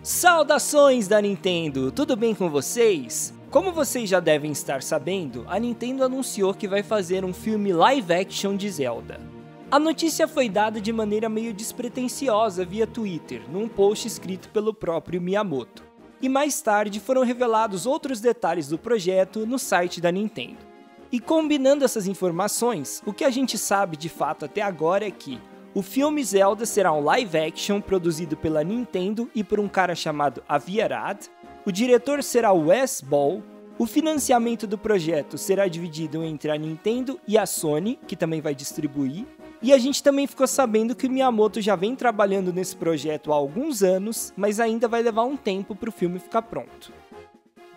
Saudações da Nintendo, tudo bem com vocês? Como vocês já devem estar sabendo, a Nintendo anunciou que vai fazer um filme live action de Zelda. A notícia foi dada de maneira meio despretensiosa via Twitter, num post escrito pelo próprio Miyamoto. E mais tarde foram revelados outros detalhes do projeto no site da Nintendo. E combinando essas informações, o que a gente sabe de fato até agora é que o filme Zelda será um live action produzido pela Nintendo e por um cara chamado Avi Arad. O diretor será Wes Ball. O financiamento do projeto será dividido entre a Nintendo e a Sony, que também vai distribuir. E a gente também ficou sabendo que o Miyamoto já vem trabalhando nesse projeto há alguns anos, mas ainda vai levar um tempo para o filme ficar pronto.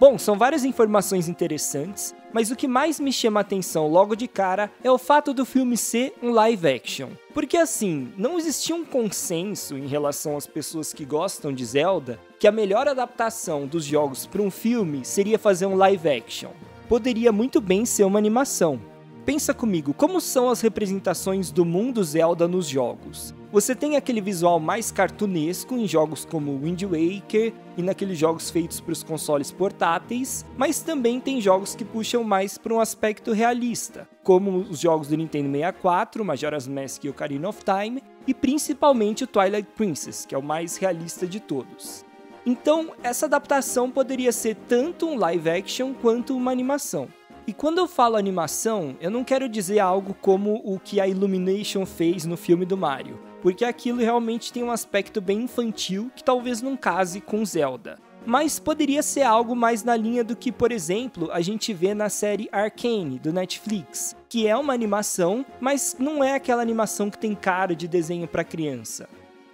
Bom, são várias informações interessantes, mas o que mais me chama a atenção logo de cara é o fato do filme ser um live action. Porque assim, não existia um consenso em relação às pessoas que gostam de Zelda que a melhor adaptação dos jogos para um filme seria fazer um live action. Poderia muito bem ser uma animação. Pensa comigo, como são as representações do mundo Zelda nos jogos? Você tem aquele visual mais cartunesco em jogos como Wind Waker e naqueles jogos feitos para os consoles portáteis, mas também tem jogos que puxam mais para um aspecto realista, como os jogos do Nintendo 64, Majora's Mask e Ocarina of Time, e principalmente o Twilight Princess, que é o mais realista de todos. Então, essa adaptação poderia ser tanto um live action quanto uma animação. E quando eu falo animação, eu não quero dizer algo como o que a Illumination fez no filme do Mario, porque aquilo realmente tem um aspecto bem infantil que talvez não case com Zelda. Mas poderia ser algo mais na linha do que, por exemplo, a gente vê na série Arcane, do Netflix, que é uma animação, mas não é aquela animação que tem cara de desenho para criança.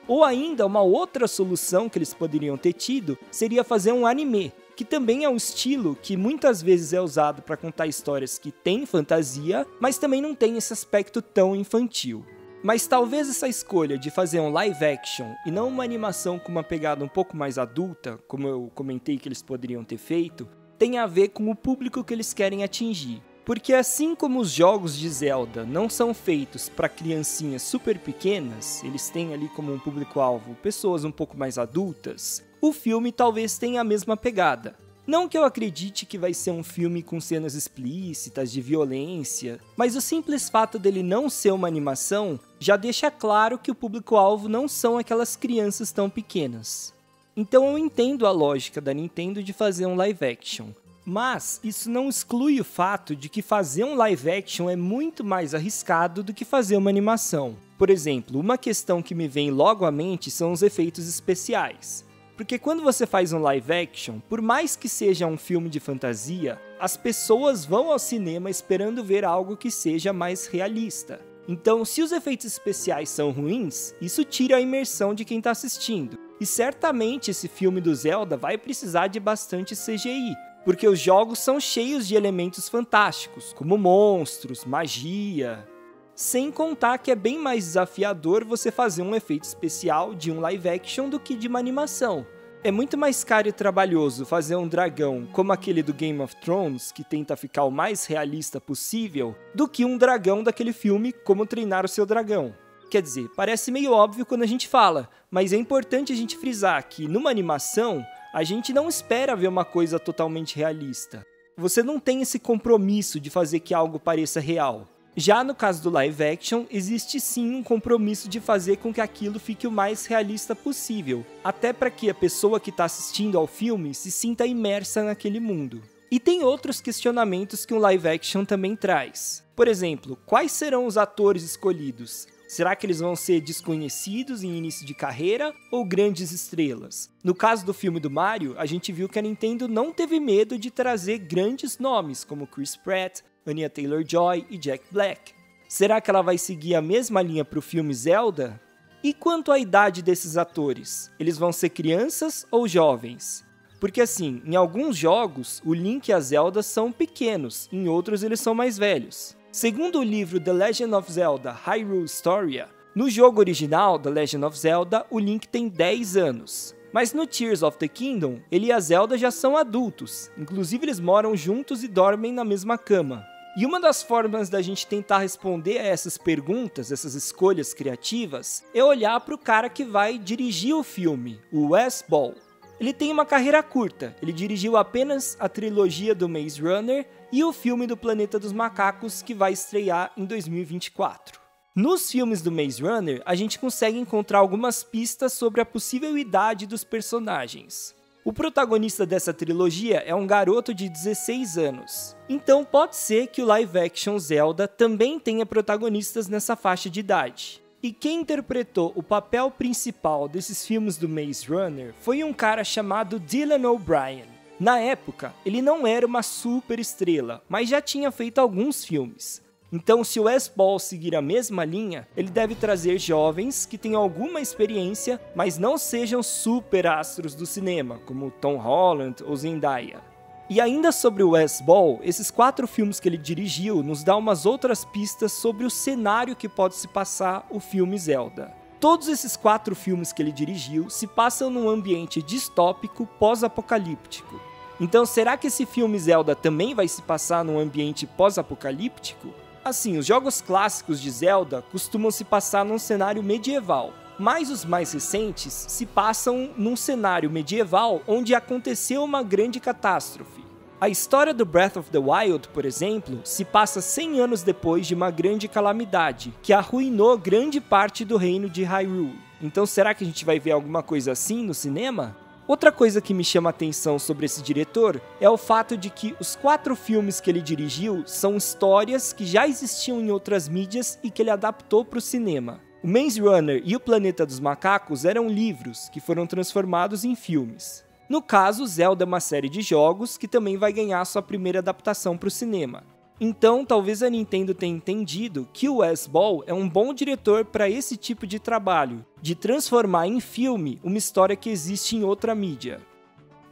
Ou ainda, uma outra solução que eles poderiam ter tido seria fazer um anime, que também é um estilo que muitas vezes é usado para contar histórias que têm fantasia, mas também não tem esse aspecto tão infantil. Mas talvez essa escolha de fazer um live action e não uma animação com uma pegada um pouco mais adulta, como eu comentei que eles poderiam ter feito, tenha a ver com o público que eles querem atingir. Porque assim como os jogos de Zelda não são feitos para criancinhas super pequenas, eles têm ali como um público-alvo pessoas um pouco mais adultas, o filme talvez tenha a mesma pegada. Não que eu acredite que vai ser um filme com cenas explícitas de violência, mas o simples fato dele não ser uma animação já deixa claro que o público-alvo não são aquelas crianças tão pequenas. Então eu entendo a lógica da Nintendo de fazer um live action. Mas isso não exclui o fato de que fazer um live action é muito mais arriscado do que fazer uma animação. Por exemplo, uma questão que me vem logo à mente são os efeitos especiais. Porque quando você faz um live action, por mais que seja um filme de fantasia, as pessoas vão ao cinema esperando ver algo que seja mais realista. Então, se os efeitos especiais são ruins, isso tira a imersão de quem está assistindo. E certamente esse filme do Zelda vai precisar de bastante CGI, porque os jogos são cheios de elementos fantásticos, como monstros, magia. Sem contar que é bem mais desafiador você fazer um efeito especial de um live action do que de uma animação. É muito mais caro e trabalhoso fazer um dragão como aquele do Game of Thrones, que tenta ficar o mais realista possível, do que um dragão daquele filme Como Treinar o Seu Dragão. Quer dizer, parece meio óbvio quando a gente fala, mas é importante a gente frisar que numa animação, a gente não espera ver uma coisa totalmente realista. Você não tem esse compromisso de fazer que algo pareça real. Já no caso do live action, existe sim um compromisso de fazer com que aquilo fique o mais realista possível, até para que a pessoa que está assistindo ao filme se sinta imersa naquele mundo. E tem outros questionamentos que um live action também traz. Por exemplo, quais serão os atores escolhidos? Será que eles vão ser desconhecidos em início de carreira ou grandes estrelas? No caso do filme do Mario, a gente viu que a Nintendo não teve medo de trazer grandes nomes como Chris Pratt, Anya Taylor-Joy e Jack Black. Será que ela vai seguir a mesma linha para o filme Zelda? E quanto à idade desses atores? Eles vão ser crianças ou jovens? Porque assim, em alguns jogos, o Link e a Zelda são pequenos, em outros eles são mais velhos. Segundo o livro The Legend of Zelda Hyrule Historia, no jogo original The Legend of Zelda, o Link tem 10 anos. Mas no Tears of the Kingdom, ele e a Zelda já são adultos, inclusive eles moram juntos e dormem na mesma cama. E uma das formas da gente tentar responder a essas perguntas, essas escolhas criativas, é olhar para o cara que vai dirigir o filme, o Wes Ball. Ele tem uma carreira curta, ele dirigiu apenas a trilogia do Maze Runner e o filme do Planeta dos Macacos, que vai estrear em 2024. Nos filmes do Maze Runner, a gente consegue encontrar algumas pistas sobre a possível idade dos personagens. O protagonista dessa trilogia é um garoto de 16 anos, então pode ser que o live action Zelda também tenha protagonistas nessa faixa de idade. E quem interpretou o papel principal desses filmes do Maze Runner foi um cara chamado Dylan O'Brien. Na época, ele não era uma super estrela, mas já tinha feito alguns filmes. Então, se o Wes Ball seguir a mesma linha, ele deve trazer jovens que tenham alguma experiência, mas não sejam super astros do cinema, como Tom Holland ou Zendaya. E ainda sobre o Wes Ball, esses 4 filmes que ele dirigiu nos dão umas outras pistas sobre o cenário que pode se passar o filme Zelda. Todos esses 4 filmes que ele dirigiu se passam num ambiente distópico pós-apocalíptico. Então, será que esse filme Zelda também vai se passar num ambiente pós-apocalíptico? Assim, os jogos clássicos de Zelda costumam se passar num cenário medieval, mas os mais recentes se passam num cenário medieval onde aconteceu uma grande catástrofe. A história do Breath of the Wild, por exemplo, se passa 100 anos depois de uma grande calamidade, que arruinou grande parte do reino de Hyrule. Então será que a gente vai ver alguma coisa assim no cinema? Outra coisa que me chama a atenção sobre esse diretor é o fato de que os 4 filmes que ele dirigiu são histórias que já existiam em outras mídias e que ele adaptou para o cinema. O Maze Runner e o Planeta dos Macacos eram livros que foram transformados em filmes. No caso, Zelda é uma série de jogos que também vai ganhar sua primeira adaptação para o cinema. Então, talvez a Nintendo tenha entendido que o Wes Ball é um bom diretor para esse tipo de trabalho, de transformar em filme uma história que existe em outra mídia.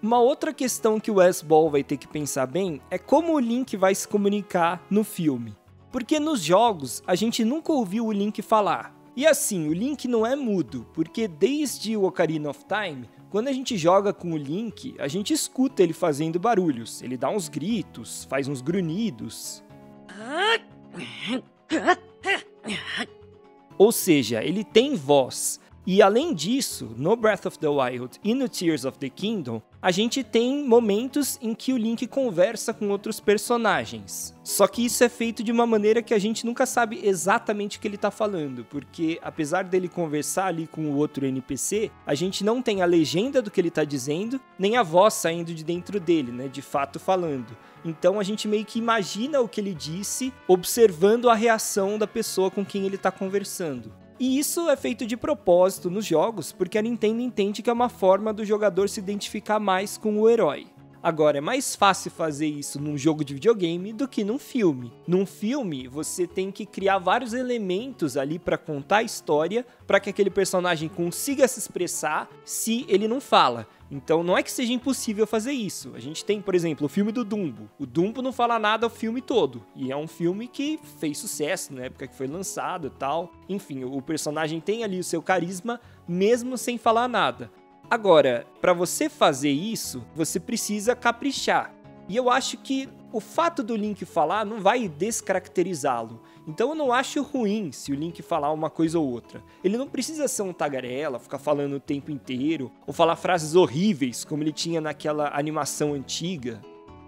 Uma outra questão que o Wes Ball vai ter que pensar bem é como o Link vai se comunicar no filme. Porque nos jogos, a gente nunca ouviu o Link falar. E assim, o Link não é mudo, porque desde o Ocarina of Time, quando a gente joga com o Link, a gente escuta ele fazendo barulhos. Ele dá uns gritos, faz uns grunhidos. Ou seja, ele tem voz. E além disso, no Breath of the Wild e no Tears of the Kingdom, a gente tem momentos em que o Link conversa com outros personagens. Só que isso é feito de uma maneira que a gente nunca sabe exatamente o que ele tá falando, porque apesar dele conversar ali com o outro NPC, a gente não tem a legenda do que ele tá dizendo, nem a voz saindo de dentro dele, né, de fato falando. Então a gente meio que imagina o que ele disse, observando a reação da pessoa com quem ele tá conversando. E isso é feito de propósito nos jogos, porque a Nintendo entende que é uma forma do jogador se identificar mais com o herói. Agora, é mais fácil fazer isso num jogo de videogame do que num filme. Num filme, você tem que criar vários elementos ali para contar a história, para que aquele personagem consiga se expressar se ele não fala. Então não é que seja impossível fazer isso. A gente tem, por exemplo, o filme do Dumbo. O Dumbo não fala nada o filme todo. E é um filme que fez sucesso na época que foi lançado e tal. Enfim, o personagem tem ali o seu carisma, mesmo sem falar nada. Agora, para você fazer isso, você precisa caprichar. E eu acho que o fato do Link falar não vai descaracterizá-lo. Então eu não acho ruim se o Link falar uma coisa ou outra. Ele não precisa ser um tagarela, ficar falando o tempo inteiro, ou falar frases horríveis, como ele tinha naquela animação antiga.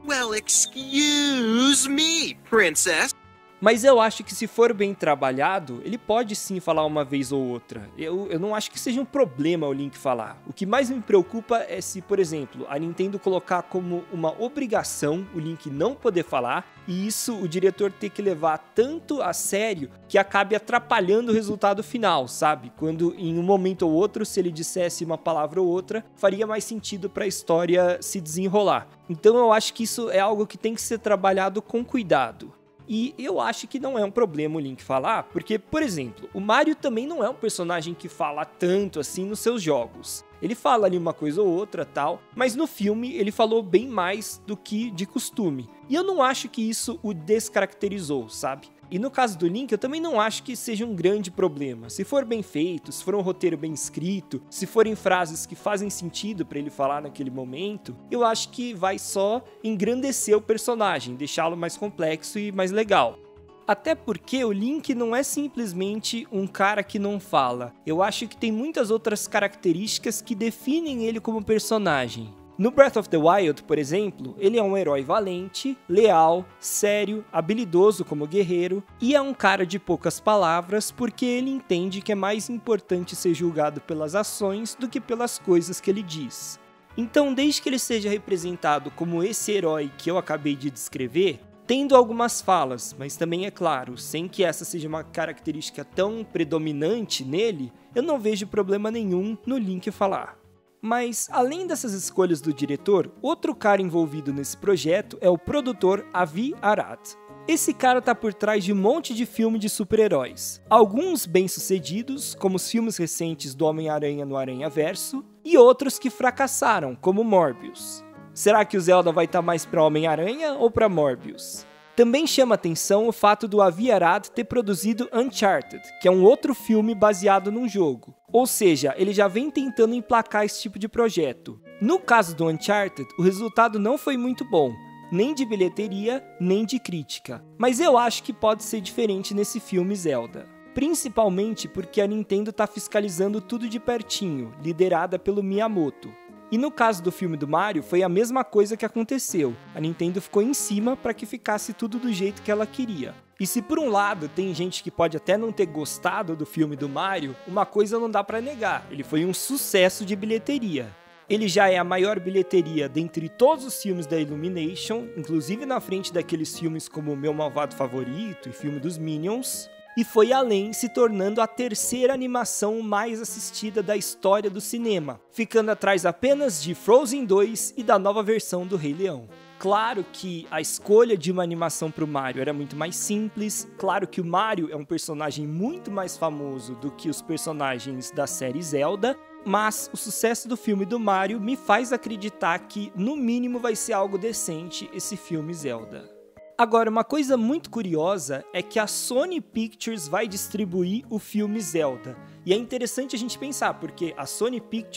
Well, excuse me, princess. Mas eu acho que se for bem trabalhado, ele pode sim falar uma vez ou outra. Eu não acho que seja um problema o Link falar. O que mais me preocupa é se, por exemplo, a Nintendo colocar como uma obrigação o Link não poder falar, e isso o diretor ter que levar tanto a sério que acabe atrapalhando o resultado final, sabe? Quando em um momento ou outro, se ele dissesse uma palavra ou outra, faria mais sentido para a história se desenrolar. Então eu acho que isso é algo que tem que ser trabalhado com cuidado. E eu acho que não é um problema o Link falar, porque, por exemplo, o Mario também não é um personagem que fala tanto assim nos seus jogos. Ele fala ali uma coisa ou outra, tal, mas no filme ele falou bem mais do que de costume. E eu não acho que isso o descaracterizou, sabe? E no caso do Link, eu também não acho que seja um grande problema. Se for bem feito, se for um roteiro bem escrito, se forem frases que fazem sentido pra ele falar naquele momento, eu acho que vai só engrandecer o personagem, deixá-lo mais complexo e mais legal. Até porque o Link não é simplesmente um cara que não fala. Eu acho que tem muitas outras características que definem ele como personagem. No Breath of the Wild, por exemplo, ele é um herói valente, leal, sério, habilidoso como guerreiro e é um cara de poucas palavras porque ele entende que é mais importante ser julgado pelas ações do que pelas coisas que ele diz. Então, desde que ele seja representado como esse herói que eu acabei de descrever, tendo algumas falas, mas também é claro, sem que essa seja uma característica tão predominante nele, eu não vejo problema nenhum no Link falar. Mas, além dessas escolhas do diretor, outro cara envolvido nesse projeto é o produtor Avi Arad. Esse cara tá por trás de um monte de filme de super-heróis. Alguns bem-sucedidos, como os filmes recentes do Homem-Aranha no Aranhaverso, e outros que fracassaram, como Morbius. Será que o Zelda vai estar mais pra Homem-Aranha ou pra Morbius? Também chama atenção o fato do Avi Arad ter produzido Uncharted, que é um outro filme baseado num jogo. Ou seja, ele já vem tentando emplacar esse tipo de projeto. No caso do Uncharted, o resultado não foi muito bom, nem de bilheteria, nem de crítica. Mas eu acho que pode ser diferente nesse filme Zelda. Principalmente porque a Nintendo tá fiscalizando tudo de pertinho, liderada pelo Miyamoto. E no caso do filme do Mario, foi a mesma coisa que aconteceu. A Nintendo ficou em cima para que ficasse tudo do jeito que ela queria. E se por um lado tem gente que pode até não ter gostado do filme do Mario, uma coisa não dá para negar, ele foi um sucesso de bilheteria. Ele já é a maior bilheteria dentre todos os filmes da Illumination, inclusive na frente daqueles filmes como Meu Malvado Favorito e filme dos Minions. E foi além, se tornando a terceira animação mais assistida da história do cinema, ficando atrás apenas de Frozen 2 e da nova versão do Rei Leão. Claro que a escolha de uma animação para o Mario era muito mais simples, claro que o Mario é um personagem muito mais famoso do que os personagens da série Zelda, mas o sucesso do filme do Mario me faz acreditar que, no mínimo, vai ser algo decente esse filme Zelda. Agora, uma coisa muito curiosa é que a Sony Pictures vai distribuir o filme Zelda. E é interessante a gente pensar, porque a Sony Pictures